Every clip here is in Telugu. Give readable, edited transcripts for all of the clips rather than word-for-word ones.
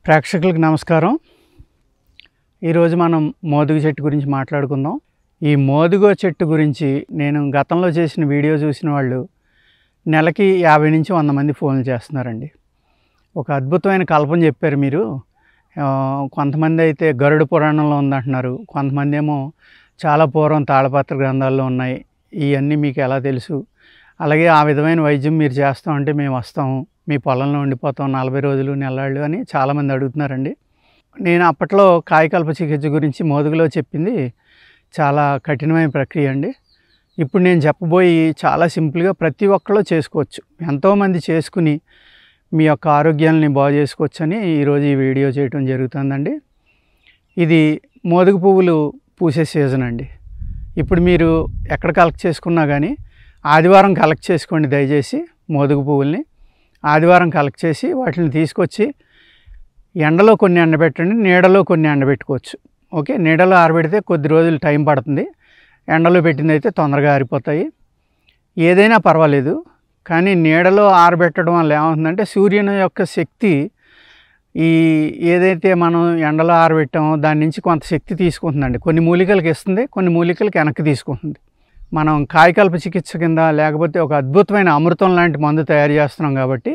ప్రేక్షకులకు నమస్కారం. ఈరోజు మనం మోదుగ చెట్టు గురించి మాట్లాడుకుందాం. ఈ మోదుగ చెట్టు గురించి నేను గతంలో చేసిన వీడియో చూసిన వాళ్ళు నెలకి 50 నుంచి 100 మంది ఫోన్లు చేస్తున్నారండి. ఒక అద్భుతమైన కల్పన చెప్పారు మీరు. కొంతమంది అయితే గరుడ పురాణంలో ఉందంటున్నారు, కొంతమంది ఏమో చాలా పూర్వం తాళపత్ర గ్రంథాల్లో ఉన్నాయి, ఇవన్నీ మీకు ఎలా తెలుసు, అలాగే ఆ విధమైన వైద్యం మీరు చేస్తామంటే మేము వస్తాము, మీ పొలంలో ఉండిపోతాం 40 రోజులు నెలళ్ళు అని చాలామంది అడుగుతున్నారండి. నేను అప్పట్లో కాయకల్ప చికిత్స గురించి మోదుగులో చెప్పింది చాలా కఠినమైన ప్రక్రియ అండి. ఇప్పుడు నేను చెప్పబోయి చాలా సింపుల్గా ప్రతి ఒక్కళ్ళు చేసుకోవచ్చు, ఎంతోమంది చేసుకుని మీ యొక్క ఆరోగ్యాన్ని బాగు చేసుకోవచ్చు అని ఈరోజు ఈ వీడియో చేయడం జరుగుతుందండి. ఇది మోదుగ పువ్వులు పూసే సీజన్ అండి. ఇప్పుడు మీరు ఎక్కడ కలెక్ట్ చేసుకున్నా కానీ ఆదివారం కలెక్ట్ చేసుకోండి దయచేసి. మోదుగ పువ్వుల్ని ఆదివారం కలెక్ట్ చేసి వాటిని తీసుకొచ్చి ఎండలో కొన్ని ఎండబెట్టండి, నీడలో కొన్ని ఎండబెట్టుకోవచ్చు. ఓకే, నీడలో ఆరబెడితే కొద్ది రోజులు టైం పడుతుంది, ఎండలో పెట్టింది అయితే తొందరగా ఆరిపోతాయి. ఏదైనా పర్వాలేదు, కానీ నీడలో ఆరబెట్టడం వల్ల ఏమవుతుందంటే సూర్యుని యొక్క శక్తి ఈ ఏదైతే మనం ఎండలో ఆరబెట్టామో దాని నుంచి కొంత శక్తి తీసుకుంటుందండి. కొన్ని మూలికలకు ఇస్తుంది, కొన్ని మూలికలకు వెనక్కి తీసుకుంటుంది. మనం కాయకల్ప చికిత్స కింద లేకపోతే ఒక అద్భుతమైన అమృతం లాంటి మందు తయారు చేస్తున్నాం కాబట్టి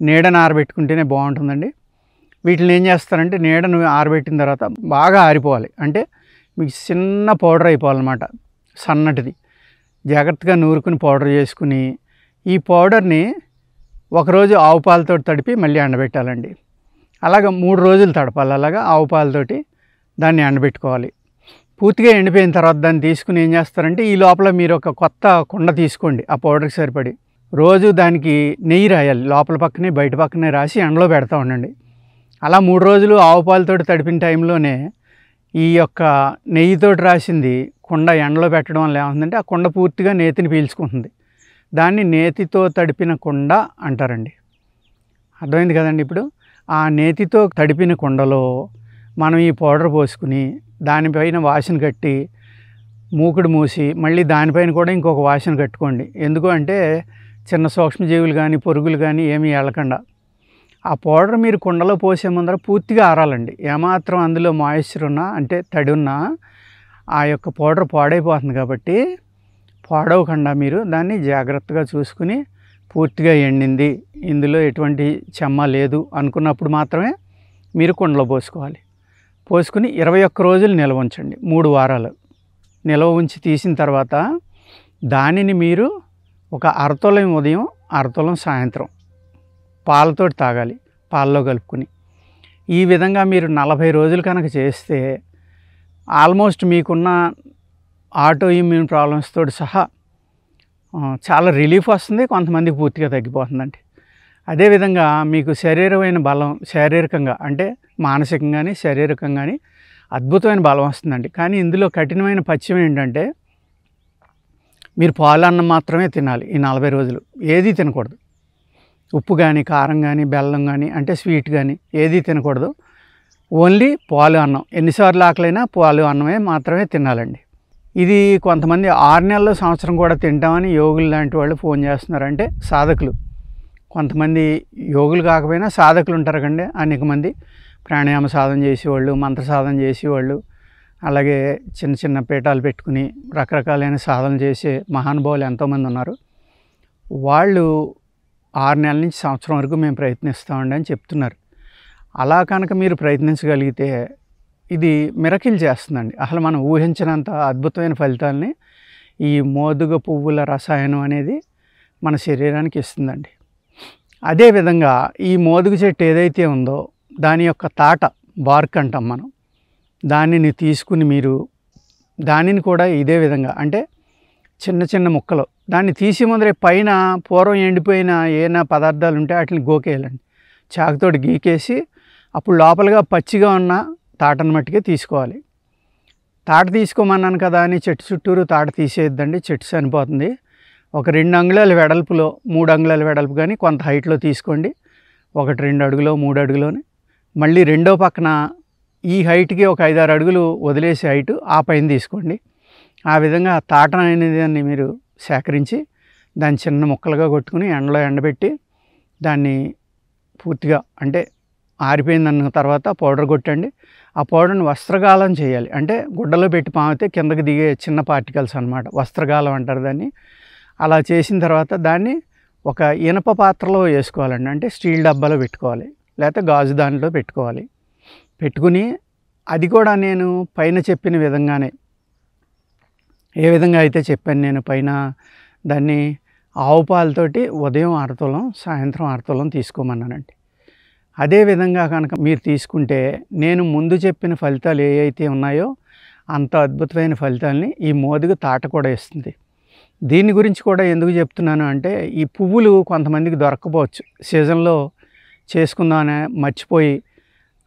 నీడను ఆరబెట్టుకుంటేనే బాగుంటుందండి. వీటిని ఏం చేస్తారంటే నీడను ఆరబెట్టిన తర్వాత బాగా ఆరిపోవాలి, అంటే మీకు చిన్న పౌడర్ అయిపోవాలన్నమాట, సన్నటిది. జాగ్రత్తగా నూరుకుని పౌడర్ చేసుకుని ఈ పౌడర్ని ఒకరోజు ఆవు పాలతో తడిపి మళ్ళీ ఎండబెట్టాలండి. అలాగ 3 రోజులు తడపాలి. అలాగా ఆవు పాలతోటి దాన్ని ఎండబెట్టుకోవాలి. పూర్తిగా ఎండిపోయిన తర్వాత దాన్ని తీసుకుని ఏం చేస్తారంటే ఈ లోపల మీరు ఒక కొత్త కుండ తీసుకోండి, ఆ పౌడర్కి సరిపడి. రోజు దానికి నెయ్యి రాయాలి, లోపల పక్కనే బయట పక్కనే రాసి ఎండలో పెడతా ఉండండి. అలా 3 రోజులు ఆవు పాలతోటి తడిపిన టైంలోనే ఈ యొక్క నెయ్యితోటి రాసింది కుండ ఎండలో పెట్టడం వల్ల ఏమవుతుందంటే ఆ కుండ పూర్తిగా నేతిని పీల్చుకుంటుంది. దాన్ని నేతితో తడిపిన కుండ అంటారండి. అర్థమైంది కదండి. ఇప్పుడు ఆ నేతితో తడిపిన కుండలో మనం ఈ పౌడర్ పోసుకుని దానిపైన వాసన కట్టి మూకుడు మూసి మళ్ళీ దానిపైన కూడా ఇంకొక వాసన కట్టుకోండి. ఎందుకు అంటే చిన్న సూక్ష్మజీవులు కానీ పురుగులు కానీ ఏమీ వెళ్ళకుండా. ఆ పౌడర్ మీరు కుండలో పోసే ముందర పూర్తిగా ఆరాలండి. ఏమాత్రం అందులో మాయిశ్చర్ ఉన్నా అంటే తడి ఉన్నా ఆ యొక్క పౌడర్ పాడైపోతుంది కాబట్టి పాడవకుండా మీరు దాన్ని జాగ్రత్తగా చూసుకుని పూర్తిగా ఎండింది, ఇందులో ఎటువంటి చెమ్మ లేదు అనుకున్నప్పుడు మాత్రమే మీరు కుండలో పోసుకోవాలి. పోసుకుని 21 రోజులు నిల్వ ఉంచండి, 3 వారాలు నిల్వ ఉంచి తీసిన తర్వాత దానిని మీరు ఒక అరతులం ఉదయం అరతులం సాయంత్రం పాలతోటి తాగాలి, పాలలో కలుపుకుని. ఈ విధంగా మీరు 40 రోజులు కనుక చేస్తే ఆల్మోస్ట్ మీకున్న ఆటో ఇమ్యూన్ ప్రాబ్లమ్స్ తోటి సహా చాలా రిలీఫ్ వస్తుంది, కొంతమందికి పూర్తిగా తగ్గిపోతుందండి. అదేవిధంగా మీకు శరీరమైన బలం, శారీరకంగా అంటే మానసికంగా కానీ శారీరకంగా కానీ అద్భుతమైన బలం వస్తుందండి. కానీ ఇందులో కఠినమైన పథ్యం ఏంటంటే మీరు పాలన్నం మాత్రమే తినాలి. ఈ 40 రోజులు ఏదీ తినకూడదు. ఉప్పు కానీ కారం కానీ బెల్లం కానీ అంటే స్వీట్ కానీ ఏదీ తినకూడదు. ఓన్లీ పాలు అన్నం, ఎన్నిసార్లు ఆకలైనా పాలు అన్నమే మాత్రమే తినాలండి. ఇది కొంతమంది 6 నెలలు సంవత్సరం కూడా తింటామని యోగులు లాంటి వాళ్ళు ఫోన్ చేస్తున్నారు. అంటే సాధకులు, కొంతమంది యోగులు కాకపోయినా సాధకులు ఉంటారు కండి. అనేక మంది ప్రాణాయామ సాధన చేసేవాళ్ళు, మంత్ర సాధన చేసేవాళ్ళు, అలాగే చిన్న చిన్న పీఠాలు పెట్టుకుని రకరకాలైన సాధనలు చేసే మహానుభావులు ఎంతోమంది ఉన్నారు. వాళ్ళు 6 నెలల నుంచి సంవత్సరం వరకు మేము ప్రయత్నిస్తామండి అని చెప్తున్నారు. అలా కనుక మీరు ప్రయత్నించగలిగితే ఇది మిరకిల్ చేస్తుందండి. అసలు మనం ఊహించినంత అద్భుతమైన ఫలితాలని ఈ మోదుగ పువ్వుల రసాయనం అనేది మన శరీరానికి ఇస్తుందండి. అదేవిధంగా ఈ మోదుగ చెట్టు ఏదైతే ఉందో దాని యొక్క తాట, బార్క్ అంటాం మనం, దానిని తీసుకుని మీరు దానిని కూడా ఇదే విధంగా అంటే చిన్న చిన్న ముక్కలు దాన్ని తీసి ముందరే పైన పూర్వం ఎండిపోయిన ఏమైనా పదార్థాలు ఉంటే వాటిని గోకేయాలండి. చాకుతోటి గీకేసి అప్పుడు లోపలగా పచ్చిగా ఉన్న తాటను మట్టుకే తీసుకోవాలి. తాట తీసుకోమన్నాను కదా అని చెట్టు చుట్టూరు తాట తీసేయద్దండి, చెట్టు చనిపోతుంది. ఒక 2 అంగుళాల వెడల్పులో 3 అంగుళాల వెడల్పు కానీ కొంత హైట్లో తీసుకోండి. 1-2 అడుగులో 3 అడుగులోని మళ్ళీ రెండో పక్కన ఈ హైట్కి ఒక 5-6 అడుగులు వదిలేసే హైటు ఆ పైన తీసుకోండి. ఆ విధంగా తాట అనేది మీరు సేకరించి దాన్ని చిన్న ముక్కలుగా కొట్టుకుని ఎండలో ఎండబెట్టి దాన్ని పూర్తిగా అంటే ఆరిపోయిందన్న తర్వాత పౌడర్ కొట్టండి. ఆ పౌడర్ని వస్త్రగాలం చేయాలి. అంటే గుడ్డలో పెట్టి పామితే కిందకి దిగే చిన్న పార్టికల్స్ అనమాట. వస్త్రగాలం అంటారు దాన్ని. అలా చేసిన తర్వాత దాన్ని ఒక ఇనప పాత్రలో వేసుకోవాలండి. అంటే స్టీల్ డబ్బాలో పెట్టుకోవాలి, లేకపోతే గాజు దాంట్లో పెట్టుకోవాలి. పెట్టుకుని అది కూడా నేను పైన చెప్పిన విధంగానే, ఏ విధంగా అయితే చెప్పాను నేను పైన, దాన్ని ఆవు పాలతోటి ఉదయం అరతులం, సాయంత్రం అరతులం తీసుకోమన్నానండి. అదేవిధంగా కనుక మీరు తీసుకుంటే నేను ముందు చెప్పిన ఫలితాలు ఏ అయితే ఉన్నాయో అంత అద్భుతమైన ఫలితాలని ఈ మోదుగ తాట కూడా ఇస్తుంది. దీని గురించి కూడా ఎందుకు చెప్తున్నాను అంటే, ఈ పువ్వులు కొంతమందికి దొరక్కపోవచ్చు. సీజన్లో చేసుకుందామని మర్చిపోయి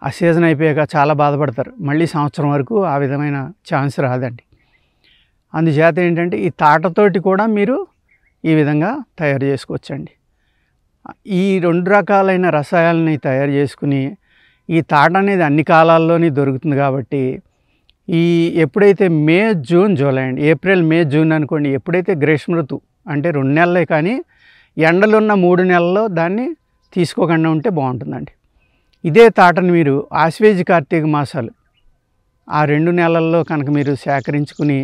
ఆ సీజన్ అయిపోయాక చాలా బాధపడతారు. మళ్ళీ సంవత్సరం వరకు ఆ విధమైన ఛాన్స్ రాదండి. అందుచేత ఏంటంటే ఈ తాటతోటి కూడా మీరు ఈ విధంగా తయారు చేసుకోవచ్చండి. ఈ 2 రకాలైన రసాయనాలని తయారు చేసుకుని, ఈ తాట అనేది అన్ని కాలాల్లోని దొరుకుతుంది కాబట్టి ఎప్పుడైతే మే, జూన్, జూలై అండి, ఏప్రిల్, మే, జూన్ అనుకోండి, ఎప్పుడైతే గ్రీష్మ ఋతువు అంటే 2 నెలలే, కానీ ఎండలున్న 3 నెలల్లో దాన్ని తీసుకోకుండా ఉంటే బాగుంటుందండి. ఇదే తాటను మీరు ఆశ్వేజ, కార్తీక మాసాలు ఆ 2 నెలల్లో కనుక మీరు సేకరించుకుని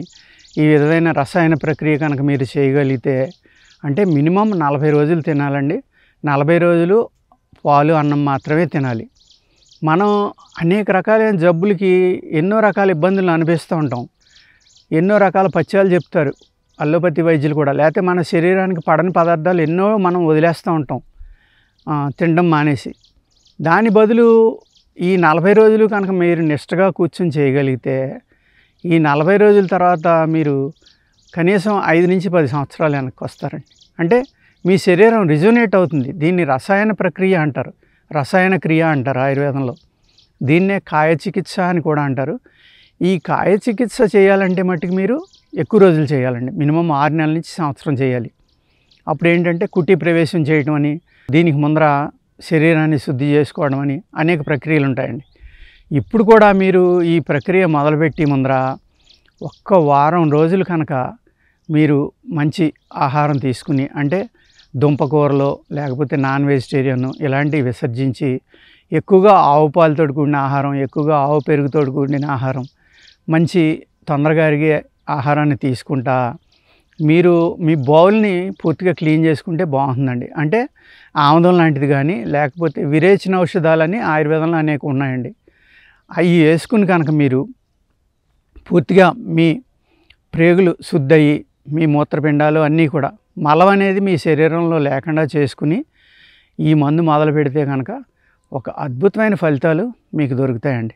ఈ విధమైన రసాయన ప్రక్రియ కనుక మీరు చేయగలిగితే, అంటే మినిమం 40 రోజులు తినాలండి. 40 రోజులు పాలు, అన్నం మాత్రమే తినాలి. మనం అనేక రకాలైన జబ్బులకి ఎన్నో రకాల ఇబ్బందులను అనిపిస్తూ ఉంటాం. ఎన్నో రకాల పథ్యాలు చెప్తారు అల్లోపతి వైద్యులు కూడా. లేకపోతే మన శరీరానికి పడని పదార్థాలు ఎన్నో మనం వదిలేస్తూ ఉంటాం తినడం మానేసి. దాని బదులు ఈ 40 రోజులు కనుక మీరు నిష్టగా కూర్చొని చేయగలిగితే, ఈ 40 రోజుల తర్వాత మీరు కనీసం 5 నుంచి 10 సంవత్సరాలు వెనక్కి వస్తారండి. అంటే మీ శరీరం రిజోనేట్ అవుతుంది. దీన్ని రసాయన ప్రక్రియ అంటారు, రసాయన క్రియ అంటారు ఆయుర్వేదంలో. దీన్నే కాయ చికిత్స అని కూడా అంటారు. ఈ కాయ చికిత్స చేయాలంటే మట్టుకు మీరు ఎక్కువ రోజులు చేయాలండి. మినిమం 6 నెలల నుంచి సంవత్సరం చేయాలి. అప్పుడు ఏంటంటే కుటీ ప్రవేశం చేయటం అని, దీనికి ముందర శరీరాన్ని శుద్ధి చేసుకోవడం అని అనేక ప్రక్రియలు ఉంటాయండి. ఇప్పుడు కూడా మీరు ఈ ప్రక్రియ మొదలుపెట్టి ముందర ఒక్క వారం రోజులు కనుక మీరు మంచి ఆహారం తీసుకుని, అంటే దుంపకూరలో లేకపోతే నాన్ వెజిటేరియన్ ఇలాంటివి విసర్జించి ఎక్కువగా ఆవు పాలతో కూడిన ఆహారం, ఎక్కువగా ఆవు పెరుగుతో కూడిన ఆహారం, మంచి తొందరగా అరిగే ఆహారాన్ని తీసుకుంటా మీరు మీ బౌల్ని పూర్తిగా క్లీన్ చేసుకుంటే బాగుంటుందండి. అంటే ఆముదం లాంటిది కానీ, లేకపోతే విరేచన ఔషధాలని ఆయుర్వేదంలో అనేక ఉన్నాయండి. అవి వేసుకుని కనుక మీరు పూర్తిగా మీ ప్రేగులు శుద్ధయ్యి, మీ మూత్రపిండాలు అన్నీ కూడా మలం అనేది మీ శరీరంలో లేకుండా చేసుకుని ఈ మందు మొదలు పెడితే కనుక ఒక అద్భుతమైన ఫలితాలు మీకు దొరుకుతాయండి.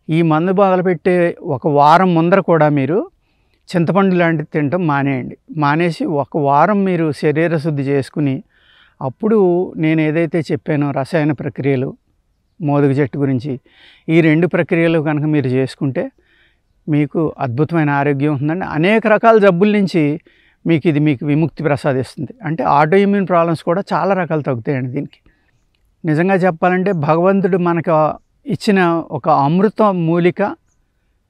ఈ మందు మొదలుపెట్టే ఒక వారం ముందర కూడా మీరు చింతపండు లాంటిది తినటం మానేయండి. మానేసి ఒక వారం మీరు శరీర శుద్ధి చేసుకుని, అప్పుడు నేను ఏదైతే చెప్పానో రసాయన ప్రక్రియలు, మోదుగ చెట్టు గురించి, ఈ 2 ప్రక్రియలు కనుక మీరు చేసుకుంటే మీకు అద్భుతమైన ఆరోగ్యం ఉంటుందండి. అనేక రకాల జబ్బుల నుంచి మీకు విముక్తి ప్రసాదిస్తుంది. అంటే ఆటో ఇమ్యూన్ ప్రాబ్లమ్స్ కూడా చాలా రకాలు తగ్గుతాయండి దీనికి. నిజంగా చెప్పాలంటే భగవంతుడు మనకు ఇచ్చిన ఒక అమృత మూలిక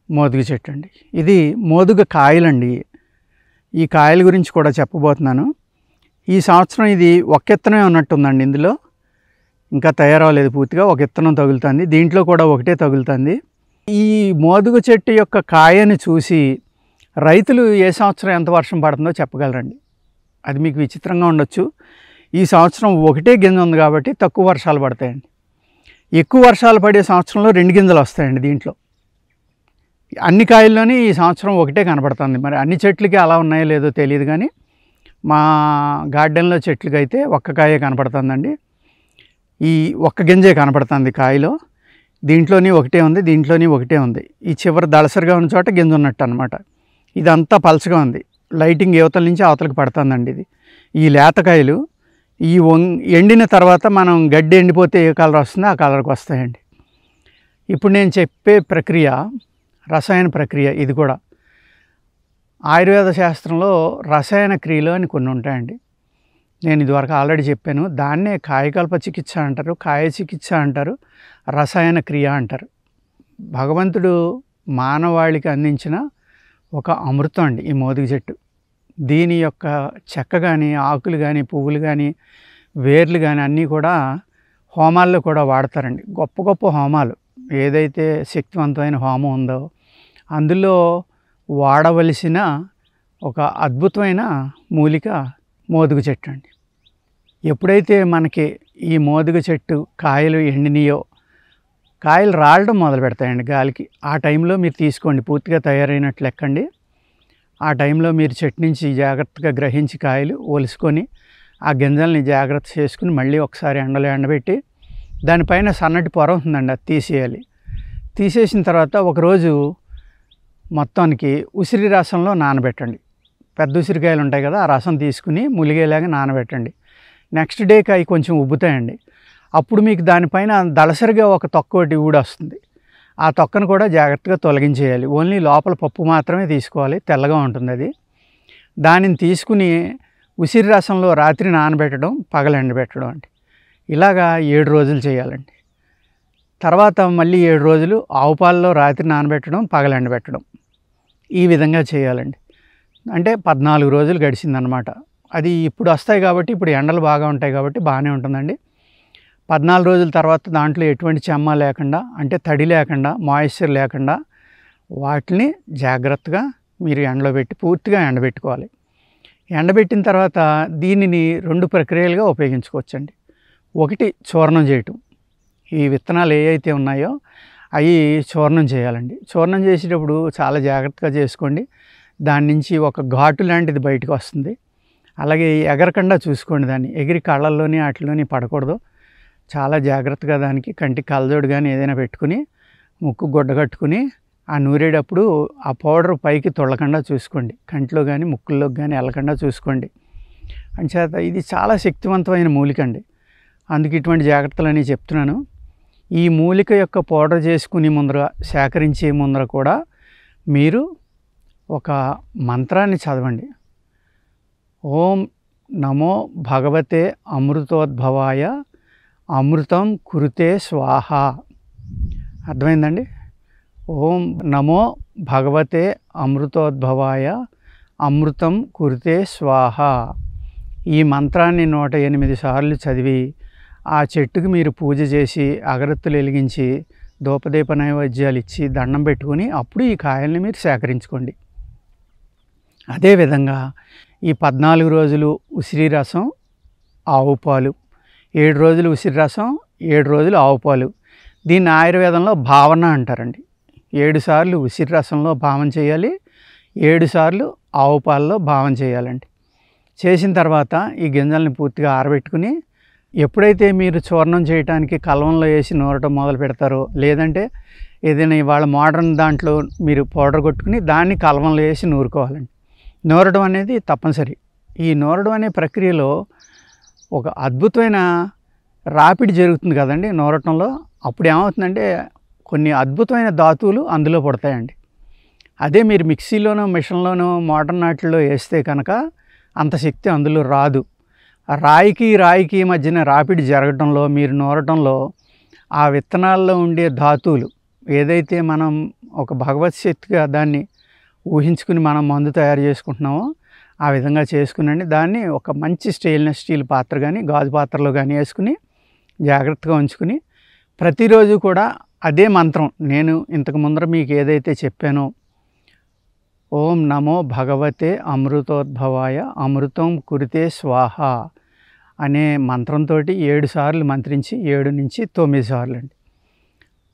మోదుగ చెట్టు అండి. ఇది మోదుగ కాయలండి. ఈ కాయల గురించి కూడా చెప్పబోతున్నాను. ఈ సంవత్సరం ఇది ఒక ఇత్తనమే ఉన్నట్టుందండి. ఇందులో ఇంకా తయారవలేదు పూర్తిగా. ఒక ఇత్తనం తగులుతుంది, దీంట్లో కూడా ఒకటే తగులుతుంది. ఈ మోదుగ చెట్టు యొక్క కాయని చూసి రైతులు ఏ సంవత్సరం ఎంత వర్షం పడుతుందో చెప్పగలరండి. అది మీకు విచిత్రంగా ఉండొచ్చు. ఈ సంవత్సరం ఒకటే గింజ ఉంది కాబట్టి తక్కువ వర్షాలు పడతాయండి. ఎక్కువ వర్షాలు పడే సంవత్సరంలో 2 గింజలు వస్తాయండి. దీంట్లో అన్ని కాయల్లోని ఈ సంవత్సరం ఒకటే కనపడుతుంది. మరి అన్ని చెట్లకి అలా ఉన్నాయో లేదో తెలియదు, కానీ మా గార్డెన్లో చెట్లకి అయితే ఒక్క కాయే కనపడుతుందండి. ఈ ఒక్క గింజే కనపడుతుంది కాయలో. దీంట్లోని ఒకటే ఉంది, దీంట్లోని ఒకటే ఉంది. ఈ చివరి దళసరిగా ఉన్న చోట గింజ ఉన్నట్టు అనమాట. ఇదంతా పలచగా ఉంది. లైటింగ్ యువతల నుంచి అవతలకి పడుతుందండి. ఇది ఈ లేతకాయలు ఈ ఎండిన తర్వాత మనం గడ్డి ఎండిపోతే ఏ కలర్ వస్తుందో ఆ కలర్కి వస్తాయండి. ఇప్పుడు నేను చెప్పే ప్రక్రియ రసాయన ప్రక్రియ. ఇది కూడా ఆయుర్వేద శాస్త్రంలో రసాయన క్రియలు అని కొన్ని ఉంటాయండి. నేను ఇదివరకు ఆల్రెడీ చెప్పాను. దాన్నే కాయకల్ప చికిత్స అంటారు, కాయ చికిత్స అంటారు, రసాయన క్రియ అంటారు. భగవంతుడు మానవాళికి అందించిన ఒక అమృతం అండి ఈ మోదుగ చెట్టు. దీని యొక్క చెక్క కానీ, ఆకులు కానీ, పువ్వులు కానీ, వేర్లు కానీ అన్నీ కూడా హోమాల్లో కూడా వాడతారండి. గొప్ప గొప్ప హోమాలు ఏదైతే శక్తివంతమైన హోమం ఉందో అందులో వాడవలసిన ఒక అద్భుతమైన మూలిక మోదుగ చెట్టు అండి. ఎప్పుడైతే మనకి ఈ మోదుగ చెట్టు కాయలు ఎండినయో, కాయలు రాలడం మొదలు పెడతాయండి గాలికి, ఆ టైంలో మీరు తీసుకోండి. పూర్తిగా తయారైనట్లు లెక్కండి. ఆ టైంలో మీరు చెట్టు నుంచి జాగ్రత్తగా గ్రహించి కాయలు ఒలుసుకొని ఆ గింజల్ని జాగ్రత్త చేసుకుని మళ్ళీ ఒకసారి ఎండలో ఎండబెట్టి దానిపైన సన్నటి పొర ఉంటుందండి, అది తీసేయాలి. తీసేసిన తర్వాత ఒకరోజు మొత్తానికి ఉసిరి రసంలో నానబెట్టండి. పెద్ద ఉసిరికాయలు ఉంటాయి కదా, ఆ రసం తీసుకుని ములిగేలాగా నానబెట్టండి. నెక్స్ట్ డేకి అవి కొంచెం ఉబ్బుతాయండి. అప్పుడు మీకు దానిపైన దళసరిగా ఒక తొక్క ఒకటి ఊడొస్తుంది. ఆ తొక్కను కూడా జాగ్రత్తగా తొలగించేయాలి. ఓన్లీ లోపల పప్పు మాత్రమే తీసుకోవాలి, తెల్లగా ఉంటుంది అది. దానిని తీసుకుని ఉసిరి రసంలో రాత్రి నానబెట్టడం, పగలు ఎండబెట్టడం అండి. ఇలాగా 7 రోజులు చేయాలండి. తర్వాత మళ్ళీ 7 రోజులు ఆవు పాలలో రాత్రి నానబెట్టడం, పగలు ఎండబెట్టడం, ఈ విధంగా చేయాలండి. అంటే 14 రోజులు గడిచిందనమాట. అది ఇప్పుడు వస్తాయి కాబట్టి, ఇప్పుడు ఎండలు బాగా ఉంటాయి కాబట్టి బాగానే ఉంటుందండి. 14 రోజుల తర్వాత దాంట్లో ఎటువంటి చెమ్మ లేకుండా, అంటే తడి లేకుండా, మాయిశ్చర్ లేకుండా వాటిని జాగ్రత్తగా మీరు ఎండలో పెట్టి పూర్తిగా ఎండబెట్టుకోవాలి. ఎండబెట్టిన తర్వాత దీనిని 2 ప్రక్రియలుగా ఉపయోగించుకోవచ్చండి. ఒకటి చూర్ణం చేయటం. ఈ విత్తనాలు ఏవైతే ఉన్నాయో అవి చూర్ణం చేయాలండి. చూర్ణం చేసేటప్పుడు చాలా జాగ్రత్తగా చేసుకోండి. దాని నుంచి ఒక ఘాటు లాంటిది బయటకు వస్తుంది. అలాగే ఎగరకుండా చూసుకోండి, దాన్ని ఎగిరి కళ్ళల్లోని వాటిలోని పడకూడదు. చాలా జాగ్రత్తగా దానికి కంటికి కళ్ళజోడు కానీ ఏదైనా పెట్టుకుని ముక్కు గుడ్డ కట్టుకుని ఆ నూరేటప్పుడు ఆ పౌడర్ పైకి తొళ్ళకుండా చూసుకోండి. కంటిలో కానీ ముక్కుల్లోకి కానీ వెళ్ళకుండా చూసుకోండి. అంచేత ఇది చాలా శక్తివంతమైన మూలిక అండి. అందుకు ఇటువంటి జాగ్రత్తలని చెప్తున్నాను. ఈ మూలిక యొక్క పౌడర్ చేసుకుని ముందర, సేకరించే ముందర కూడా మీరు ఒక మంత్రాన్ని చదవండి. ఓం నమో భగవతే అమృతోద్భవాయ అమృతం కురుతే స్వాహ. అర్థమైందండి? ఓం నమో భగవతే అమృతోద్భవాయ అమృతం కురుతే స్వాహ. ఈ మంత్రాన్ని 108 సార్లు చదివి ఆ చెట్టుకు మీరు పూజ చేసి అగరత్తులు వెలిగించి ధూపదీప నైవేద్యాలు ఇచ్చి దండం పెట్టుకుని అప్పుడు ఈ కాయల్ని మీరు సేకరించుకోండి. అదేవిధంగా ఈ 14 రోజులు ఉసిరి రసం, ఆవు పాలు, 7 రోజులు ఉసిరి రసం, 7 రోజులు ఆవు పాలు. దీన్ని ఆయుర్వేదంలో భావన అంటారండి. 7 సార్లు ఉసిరి రసంలో భావన చేయాలి, 7 సార్లు ఆవు పాలలో భావన చేయాలండి. చేసిన తర్వాత ఈ గింజల్ని పూర్తిగా ఆరబెట్టుకుని, ఎప్పుడైతే మీరు చూర్ణం చేయడానికి కలవంలో వేసి నూరటం మొదలు పెడతారో, లేదంటే ఏదైనా ఇవాళ మోడర్న్ దాంట్లో మీరు పౌడర్ కొట్టుకుని దాన్ని కలవంలో వేసి నూరుకోవాలండి. నూరడం అనేది తప్పనిసరి. ఈ నూరడం అనే ప్రక్రియలో ఒక అద్భుతమైన రాపిడి జరుగుతుంది కదండి నూరటంలో. అప్పుడు ఏమవుతుందంటే కొన్ని అద్భుతమైన ధాతువులు అందులో పడతాయండి. అదే మీరు మిక్సీలోనో మిషన్లోనో మోడర్న్ వాటిల్లో వేస్తే కనుక అంత శక్తి అందులో రాదు. రాయికి మధ్యన రాపిడి జరగటంలో, మీరు నూరటంలో ఆ విత్తనాల్లో ఉండే ధాతువులు ఏదైతే మనం ఒక భగవత్ శక్తిగా దాన్ని ఊహించుకుని మనం మందు తయారు చేసుకుంటున్నామో ఆ విధంగా చేసుకునండి. దాన్ని ఒక మంచి స్టెయిన్లెస్ స్టీల్ పాత్ర కానీ గాజు పాత్రలో కానీ వేసుకుని జాగ్రత్తగా ఉంచుకుని ప్రతిరోజు కూడా అదే మంత్రం నేను ఇంతకు ముందర మీకు ఏదైతే చెప్పానో, ఓం నమో భగవతే అమృతోద్భవాయ అమృతం కురితే స్వాహ అనే మంత్రంతో 7 సార్లు మంత్రించి 7 నుంచి 9 సార్లు అండి.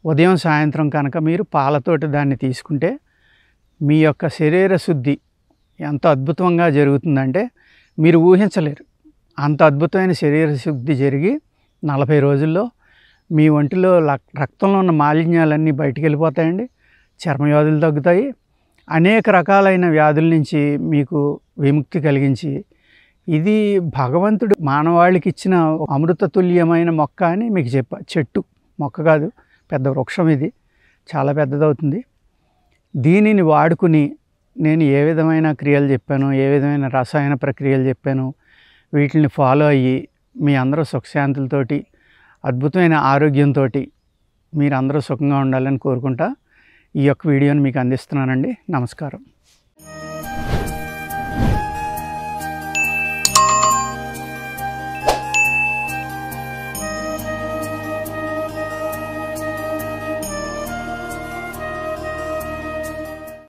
ఉదయం సాయంత్రం కనుక మీరు పాలతోటి దాన్ని తీసుకుంటే మీ యొక్క శరీర శుద్ధి ఎంత అద్భుతంగా జరుగుతుందంటే మీరు ఊహించలేరు. అంత అద్భుతమైన శరీర శుద్ధి జరిగి 40 రోజుల్లో మీ ఒంటిలో రక్తంలో ఉన్న మాలిన్యాలన్నీ బయటికి వెళ్ళిపోతాయండి. చర్మవ్యాధులు తగ్గుతాయి. అనేక రకాలైన వ్యాధుల నుంచి మీకు విముక్తి కలిగించి, ఇది భగవంతుడు మానవాళికి ఇచ్చిన అమృతతుల్యమైన మొక్క అని మీకు చెప్పా. చెట్టు మొక్క కాదు, పెద్ద వృక్షం. ఇది చాలా పెద్దదవుతుంది. దీనిని వాడుకుని నేను ఏ విధమైన క్రియలు చెప్పానో, ఏ విధమైన రసాయన ప్రక్రియలు చెప్పానో వీటిని ఫాలో అయ్యి మీ అందరూ సుఖశాంతులతోటి అద్భుతమైన ఆరోగ్యంతో మీరందరూ సుఖంగా ఉండాలని కోరుకుంటా ఈ యొక్క వీడియోని మీకు అందిస్తున్నానండి. నమస్కారం.